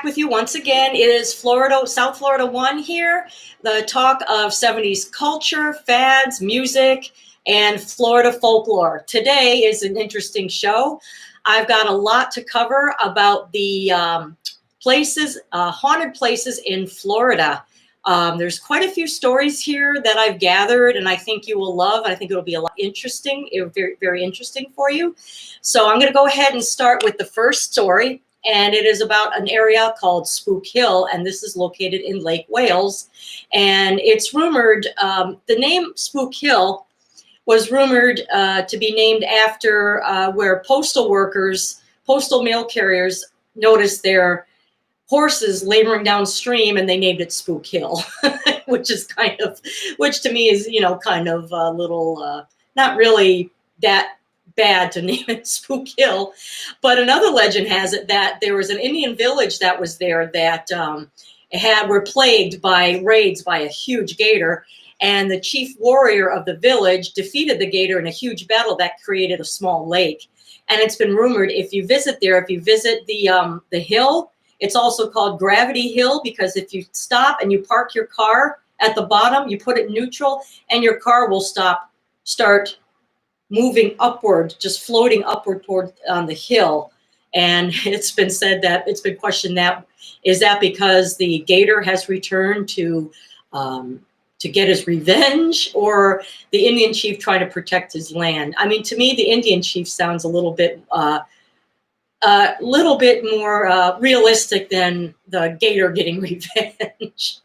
with you once again. It is South Florida 1 here, the talk of 70s culture, fads, music, and Florida folklore. Today is an interesting show. I've got a lot to cover about the haunted places in Florida. There's quite a few stories here that I've gathered, and I think you will love. I think it'll be a lot interesting, very, very interesting for you. So I'm going to go ahead and start with the first story, and it is about an area called Spook Hill, and this is located in Lake Wales. And it's rumored, the name Spook Hill was rumored to be named after where postal workers, postal mail carriers noticed their horses laboring downstream, and they named it Spook Hill, which to me is, kind of a little, not really that bad to name it Spook Hill. But another legend has it that there was an Indian village that was there that were plagued by raids by a huge gator, and the chief warrior of the village defeated the gator in a huge battle that created a small lake. And it's been rumored, if you visit there, if you visit the hill, it's also called Gravity Hill, because if you stop and you park your car at the bottom, you put it in neutral, and your car will start moving upward, just floating upward toward on the hill. And it's been said that it's been questioned is that because the gator has returned to get his revenge, or the Indian chief trying to protect his land? I mean, to me, the Indian chief sounds a little bit more realistic than the gator getting revenge.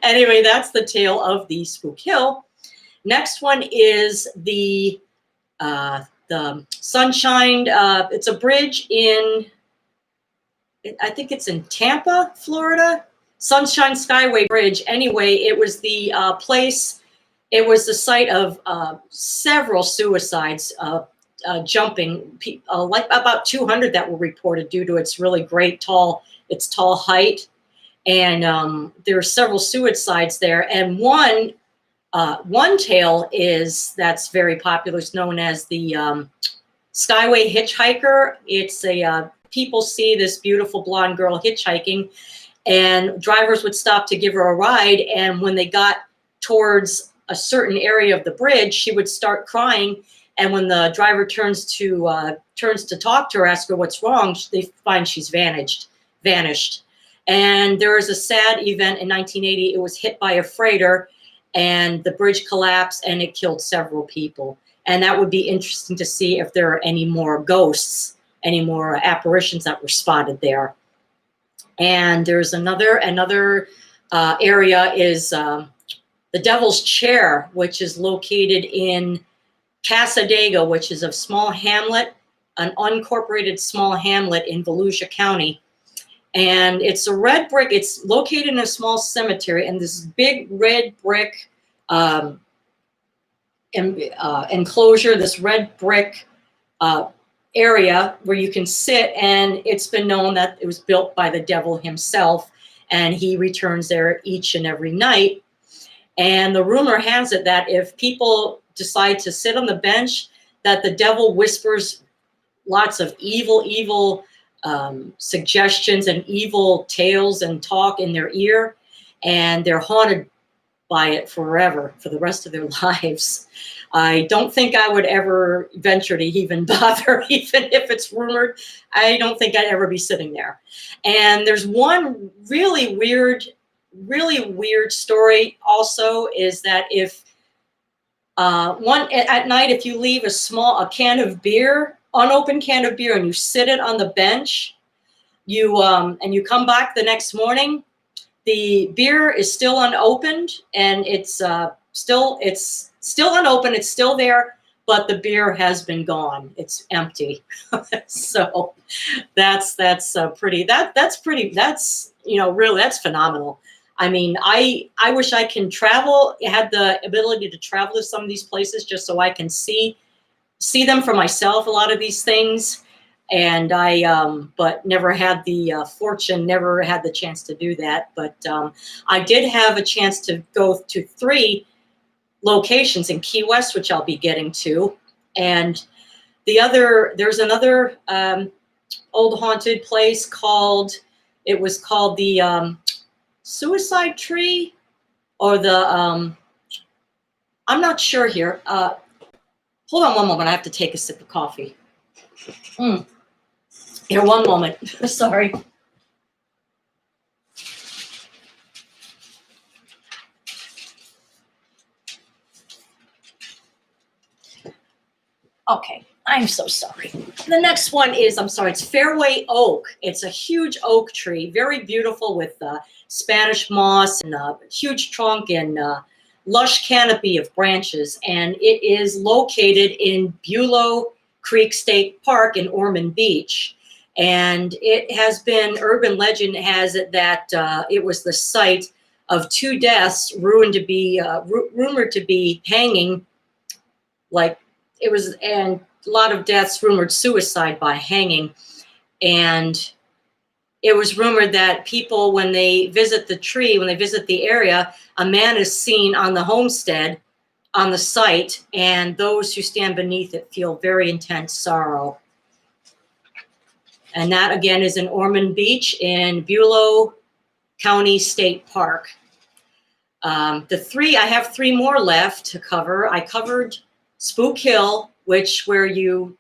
Anyway, that's the tale of the Spook Hill. Next one is the Sunshine. It's a bridge I think it's in Tampa, Florida. Sunshine Skyway Bridge. Anyway, it was the place. It was the site of several suicides. Jumping, like about 200 that were reported due to its really great tall height. And there are several suicides there. And one tale that's very popular is known as the Skyway Hitchhiker. It's people see this beautiful blonde girl hitchhiking, and drivers would stop to give her a ride. And when they got towards a certain area of the bridge, she would start crying. And when the driver turns to talk to her, ask her what's wrong, they find she's vanished. And there was a sad event in 1980. It was hit by a freighter, and the bridge collapsed, and it killed several people. And that would be interesting to see if there are any more ghosts, any more apparitions that were spotted there. And there's another area is the Devil's Chair, which is located in Casadega, which is a small hamlet, an unincorporated small hamlet in Volusia County. And it's a red brick. It's located in a small cemetery, and this big red brick enclosure, this red brick area where you can sit. And it's been known that it was built by the devil himself, and he returns there each and every night. And the rumor has it that if people decide to sit on the bench, that the devil whispers lots of evil suggestions and evil tales and talk in their ear, and they're haunted by it forever, for the rest of their lives. I don't think I would ever venture to even bother, even if it's rumored. I don't think I'd ever be sitting there. And there's one really weird story also, is that if at night, if you leave a can of beer, unopened can of beer, and you sit it on the bench, and you come back the next morning, the beer is still unopened, and it's still unopened. It's still there, but the beer has been gone. It's empty. So that's phenomenal. I mean, I wish I can had the ability to travel to some of these places just so I can see them for myself, a lot of these things. And but never had the fortune, never had the chance to do that. But I did have a chance to go to 3 locations in Key West, which I'll be getting to. And there's another old haunted place called It was called the suicide tree, or the, I'm not sure here. Hold on one moment. I have to take a sip of coffee. Here, one moment. Sorry. Okay, I'm so sorry. The next one is, I'm sorry, it's Fairway Oak. It's a huge oak tree, very beautiful, with Spanish moss and a huge trunk and lush canopy of branches. And it is located in Bulow Creek State Park in Ormond Beach. And it has been, urban legend has it that it was the site of 2 deaths rumored to be hanging, like, it was, and a lot of deaths rumored suicide by hanging. And it was rumored that people, when they visit the tree, when they visit the area, a man is seen on the homestead on the site, and those who stand beneath it feel very intense sorrow. And that, again, is in Ormond Beach in Bulow County State Park. I have 3 more left to cover. I covered Spook Hill, which where you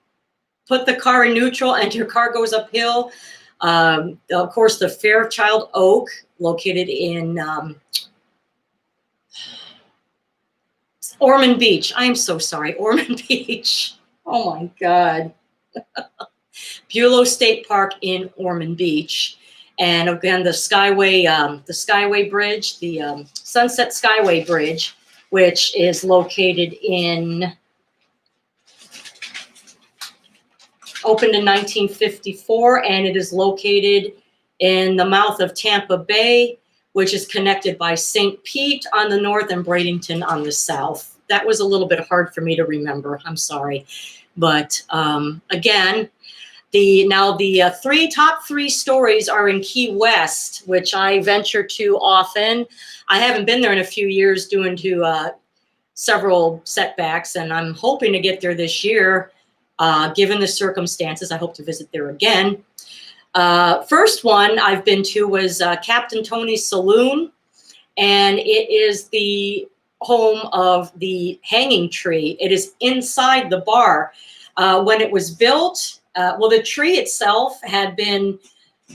put the car in neutral and your car goes uphill. Of course, the Fairchild Oak, located in Ormond Beach. I'm so sorry, Ormond Beach. Oh my God. Bulow State Park in Ormond Beach. And again, the Skyway Bridge, the Sunset Skyway Bridge, which is located opened in 1954, and it is located in the mouth of Tampa Bay, which is connected by St. Pete on the north and Bradenton on the south. That was a little bit hard for me to remember. I'm sorry. But again, the top three stories are in Key West, which I venture to often. I haven't been there in a few years due to several setbacks, and I'm hoping to get there this year. Given the circumstances, I hope to visit there again. First one I've been to was Captain Tony's Saloon, and it is the home of the hanging tree. It is inside the bar. When it was built, the tree itself had been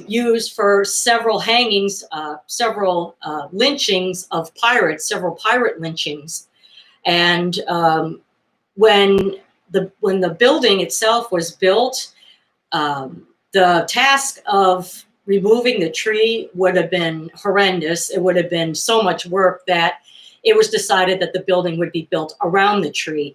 used for several hangings, several lynchings of pirates, several pirate lynchings. And when the building itself was built, the task of removing the tree would have been horrendous. It would have been so much work that it was decided that the building would be built around the tree.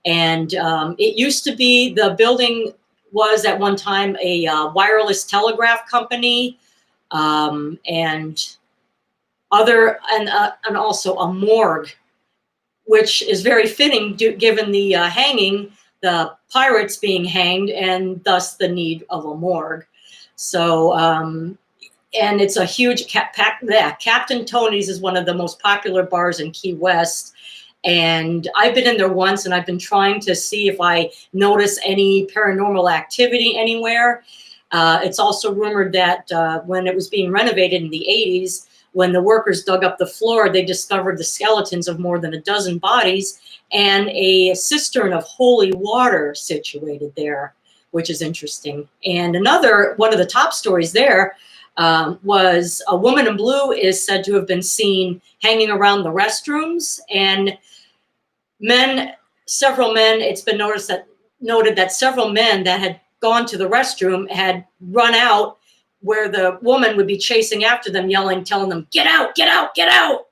And it used to be, the building was at one time a wireless telegraph company, and also a morgue, which is very fitting given the hanging, the pirates being hanged, and thus the need of a morgue. So, and it's a huge Captain Tony's is one of the most popular bars in Key West. And I've been in there once, and I've been trying to see if I notice any paranormal activity anywhere. It's also rumored that when it was being renovated in the 80s, when the workers dug up the floor, they discovered the skeletons of more than a dozen bodies and a cistern of holy water situated there, which is interesting. And one of the top stories there was a woman in blue is said to have been seen hanging around the restrooms, and several men, it's been noted that several men that had gone to the restroom had run out, where the woman would be chasing after them, yelling, telling them, "Get out, get out, get out."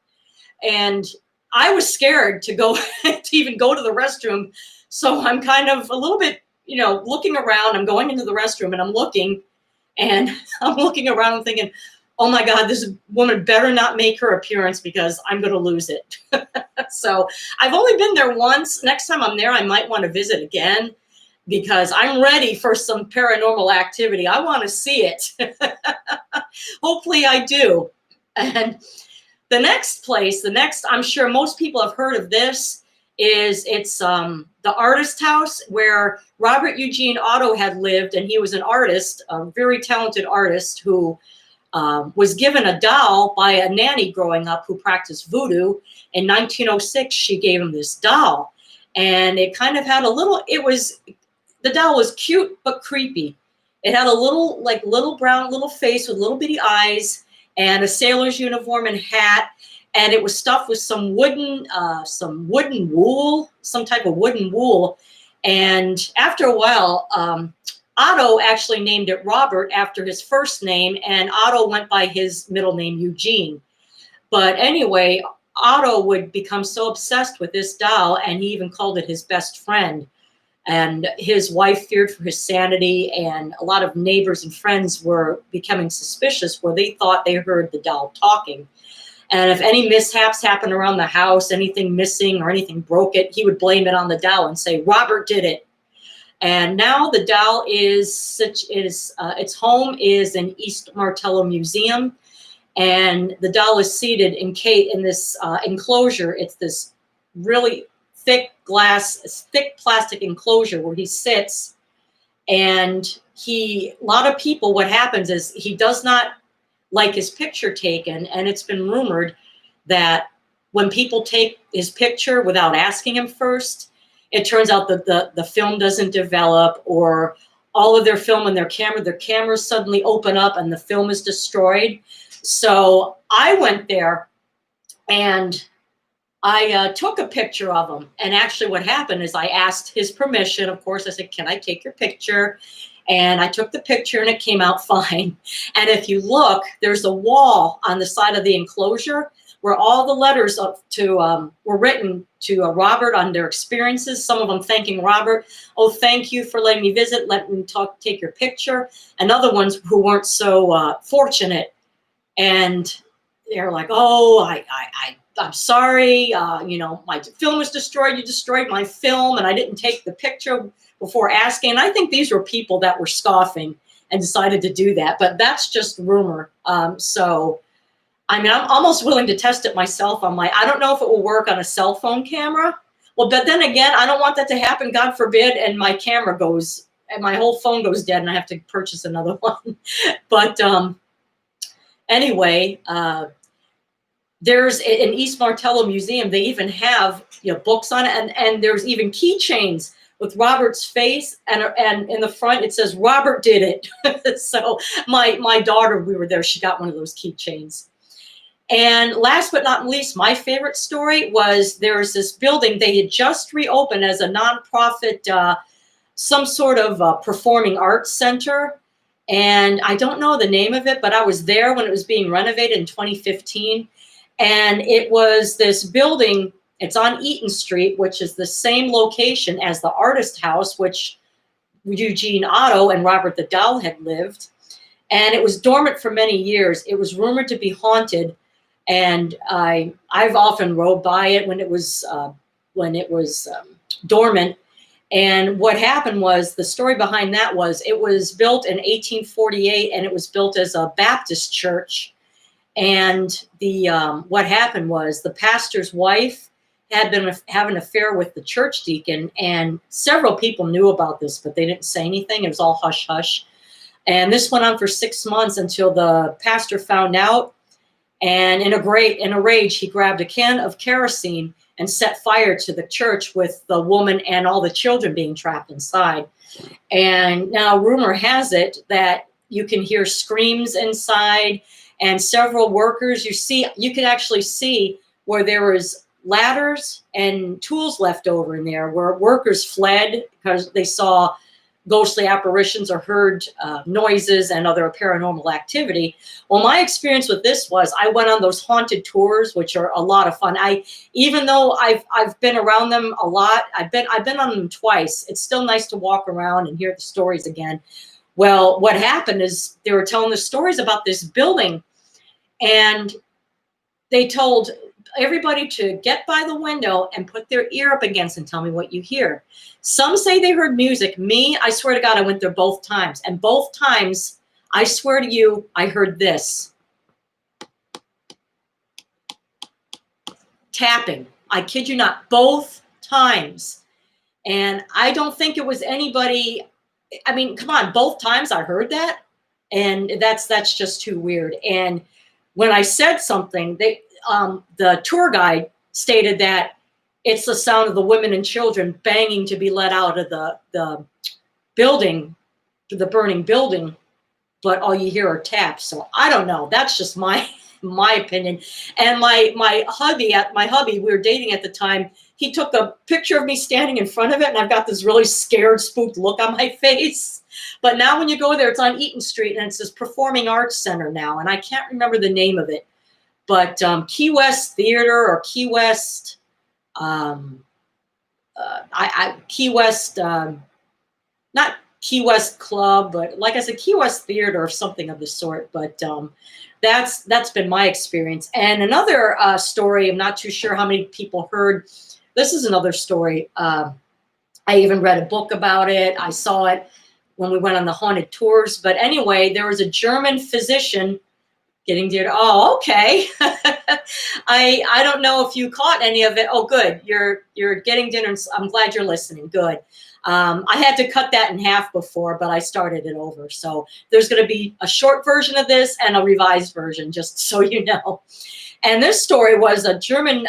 And I was scared to go to even go to the restroom. So I'm kind of a little bit, looking around. I'm going into the restroom and I'm looking around and thinking, oh my God, this woman better not make her appearance because I'm going to lose it. So I've only been there once. Next time I'm there, I might want to visit again, because I'm ready for some paranormal activity. I want to see it. Hopefully I do. And the next, I'm sure most people have heard of this, it's the Artist House, where Robert Eugene Otto had lived, and he was an artist, a very talented artist who was given a doll by a nanny growing up who practiced voodoo. In 1906, she gave him this doll. And it kind of had a little, the doll was cute but creepy. It had a little brown little face with little bitty eyes and a sailor's uniform and hat. And it was stuffed with some wooden wool, some type of wooden wool. And after a while, Otto actually named it Robert after his first name, and Otto went by his middle name, Eugene. But anyway, Otto would become so obsessed with this doll, and he even called it his best friend. And his wife feared for his sanity, and a lot of neighbors and friends were becoming suspicious where they thought they heard the doll talking. And if any mishaps happened around the house, anything missing or anything broke it, he would blame it on the doll and say, Robert did it. And now the doll its home is in East Martello Museum. And the doll is seated in this enclosure. It's this really thick plastic enclosure where he sits. And a lot of people, what happens is he does not like his picture taken. And it's been rumored that when people take his picture without asking him first, it turns out that the film doesn't develop, or all of their film and their cameras suddenly open up and the film is destroyed. So I went there and I took a picture of him. And actually what happened is I asked his permission. Of course, I said, can I take your picture? And I took the picture and it came out fine. And if you look, there's a wall on the side of the enclosure where all the letters were written to Robert on their experiences. Some of them thanking Robert. Oh, thank you for letting me visit. Let me take your picture. And other ones who weren't so fortunate. And they're like, oh, I'm sorry. My film was destroyed. You destroyed my film. And I didn't take the picture before asking. And I think these were people that were scoffing and decided to do that. But that's just rumor. So, I mean, I'm almost willing to test it myself. I don't know if it will work on a cell phone camera. Well, but then again, I don't want that to happen, God forbid, and my camera goes, and my whole phone goes dead and I have to purchase another one. But anyway, there's in East Martello Museum, they even have books on it, and there's even keychains with Robert's face, and in the front it says Robert did it. So my daughter, we were there, she got one of those keychains. And last but not least, my favorite story was there was this building they had just reopened as a nonprofit, some sort of performing arts center. And I don't know the name of it, but I was there when it was being renovated in 2015. And it was this building, it's on Eaton Street, which is the same location as the Artist House, which Eugene Otto and Robert the Doll had lived. And it was dormant for many years. It was rumored to be haunted. And I've often rode by it when it was dormant. And what happened was, the story behind that was, it was built in 1848 and it was built as a Baptist church. And what happened was the pastor's wife had been having an affair with the church deacon, and several people knew about this, but they didn't say anything. It was all hush hush. And this went on for 6 months until the pastor found out. And in a rage, he grabbed a can of kerosene and set fire to the church, with the woman and all the children being trapped inside. And now rumor has it that you can hear screams inside, and several workers, you can actually see where there was ladders and tools left over in there, where workers fled because they saw ghostly apparitions or heard noises and other paranormal activity. Well, my experience with this was, I went on those haunted tours, which are a lot of fun. Even though I've been around them a lot, I've been on them twice. It's still nice to walk around and hear the stories again. Well, what happened is they were telling the stories about this building, and they told everybody to get by the window and put their ear up against and tell me what you hear. Some say they heard music. Me, I swear to God, I went there both times. And both times, I swear to you, I heard this. Tapping. I kid you not, both times. And I don't think it was anybody. I mean, come on, both times I heard that. And that's just too weird. And when I said something, the tour guide stated that it's the sound of the women and children banging to be let out of the building, the burning building, but all you hear are taps. So I don't know. That's just my opinion. And my hubby, we were dating at the time, he took a picture of me standing in front of it, and I've got this really scared, spooked look on my face. But now when you go there, it's on Eaton Street, and it's this Performing Arts Center now, and I can't remember the name of it. But Key West Theater or Key West, Key West, not Key West Club, but like I said, Key West Theater or something of the sort. But that's been my experience. And another story, I'm not too sure how many people heard. This is another story. I even read a book about it. I saw it when we went on the haunted tours. But anyway, there was a German physician getting dinner. Oh, okay. I don't know if you caught any of it. Oh, good. You're getting dinner. I'm glad you're listening. Good. I had to cut that in half before, but I started it over. So there's going to be a short version of this and a revised version, just so you know. And this story was a German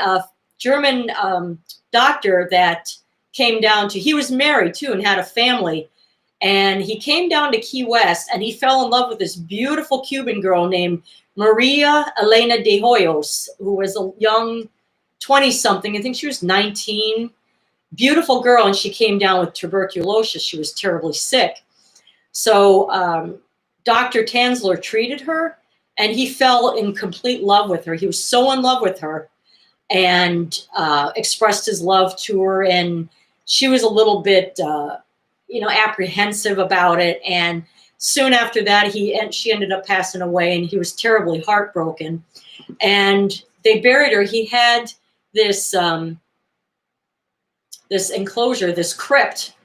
doctor that came down to, he was married too and had a family. And he came down to Key West and he fell in love with this beautiful Cuban girl named Maria Elena de Hoyos, who was a young 20-something. I think she was 19. Beautiful girl, and she came down with tuberculosis. She was terribly sick. So Dr. Tanzler treated her, and he fell in complete love with her. He was so in love with her and expressed his love to her. And she was a little bit, apprehensive about it. And soon after that, she ended up passing away, and he was terribly heartbroken. And they buried her. He had this this enclosure, this crypt,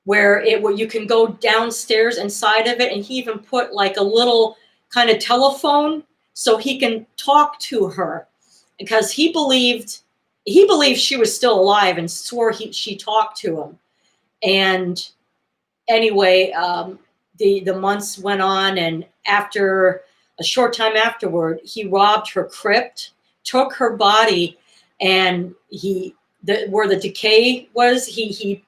where you can go downstairs inside of it, and he even put like a little kind of telephone so he can talk to her, because he believed she was still alive and swore she talked to him. And anyway, the months went on, and after a short time afterward, he robbed her crypt, took her body, and where the decay was, he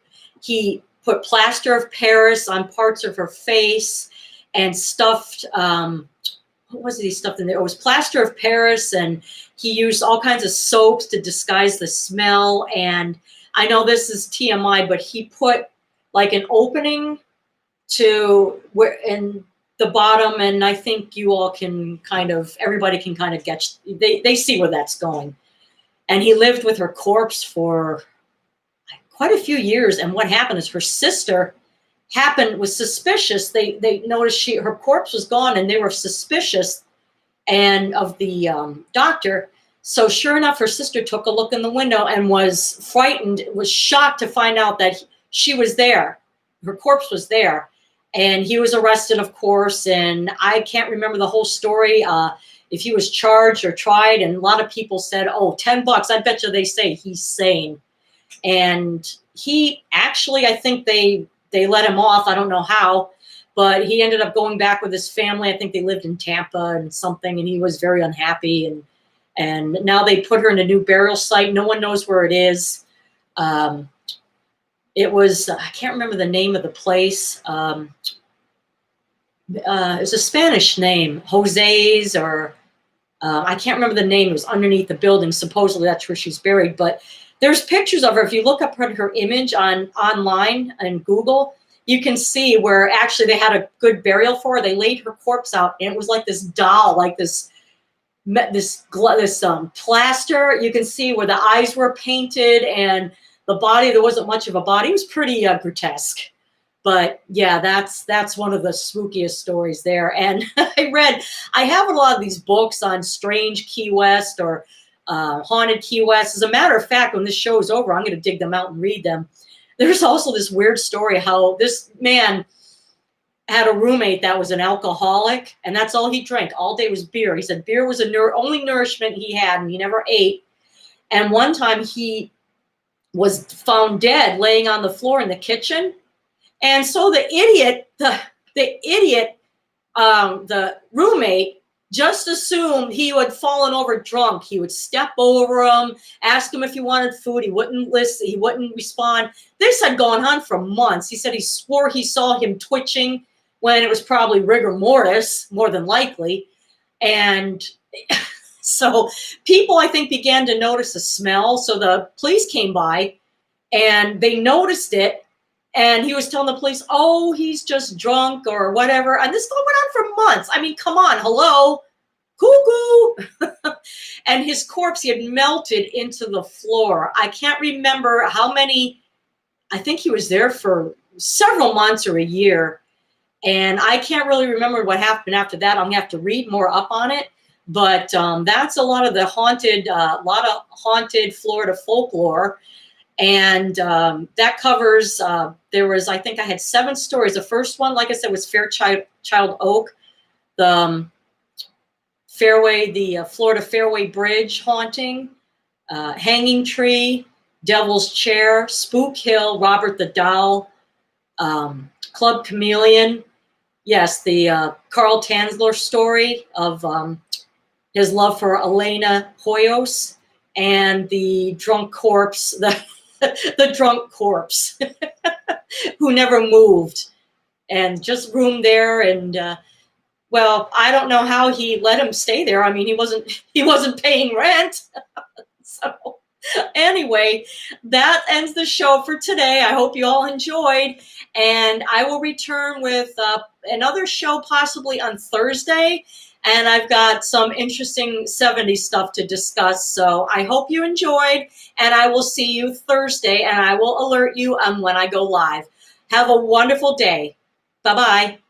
put plaster of Paris on parts of her face and stuffed, what was it he stuffed in there? It was plaster of Paris, and he used all kinds of soaps to disguise the smell. And I know this is TMI, but he put like an opening to where in the bottom, and I think you all can everybody can kind of get, they see where that's going. And he lived with her corpse for quite a few years. And what happened is her sister was suspicious. They noticed her corpse was gone, and they were suspicious and of the doctor. So sure enough, her sister took a look in the window and was frightened, was shocked to find out that she was there. Her corpse was there. And he was arrested, of course. And I can't remember the whole story. If he was charged or tried, and a lot of people said, oh, $10, I bet you they say he's sane. And he actually, I think they let him off. I don't know how, but he ended up going back with his family. I think they lived in Tampa and something, and he was very unhappy. And now they put her in a new burial site. No one knows where it is. It was, I can't remember the name of the place. It was a Spanish name, Jose's, or I can't remember the name. It was underneath the building. Supposedly that's where she's buried. But there's pictures of her. If you look up her image online and Google, you can see where actually they had a good burial for her. They laid her corpse out, and it was like this doll, like this plaster. You can see where the eyes were painted, and the body, there wasn't much of a body. It was pretty grotesque. But yeah, that's one of the spookiest stories there. And I have a lot of these books on strange Key West or haunted Key West. As a matter of fact, when this show is over, I'm going to dig them out and read them. There's also this weird story how this man had a roommate that was an alcoholic, and that's all he drank all day was beer. He said beer was the only nourishment he had, and he never ate. And one time he was found dead laying on the floor in the kitchen. And so the idiot the roommate just assumed he had fallen over drunk. He would step over him, ask him if he wanted food. He wouldn't listen. He wouldn't respond. This had gone on for months. He said he swore he saw him twitching when it was probably rigor mortis, more than likely. And so people, I think, began to notice a smell. So the police came by and they noticed it. And he was telling the police, oh, he's just drunk or whatever. And this went on for months. I mean, come on, hello, cuckoo. And his corpse, he had melted into the floor. I can't remember how many. I think he was there for several months or a year. And I can't really remember what happened after that. I'm going to have to read more up on it. But that's a lot of the haunted Florida folklore. And that covers, there was, I think I had 7 stories. The first one, like I said, was Fairchild Oak, the Florida Fairway Bridge haunting, Hanging Tree, Devil's Chair, Spook Hill, Robert the Doll, Club Chameleon. Yes, the Carl Tanzler story of his love for Elena Hoyos, and the drunk corpse, the drunk corpse who never moved and just roomed there. And well, I don't know how he let him stay there. I mean, he wasn't paying rent. So anyway, that ends the show for today. I hope you all enjoyed, and I will return with another show possibly on Thursday. And I've got some interesting 70s stuff to discuss. So I hope you enjoyed, and I will see you Thursday, and I will alert you on when I go live. Have a wonderful day. Bye-bye.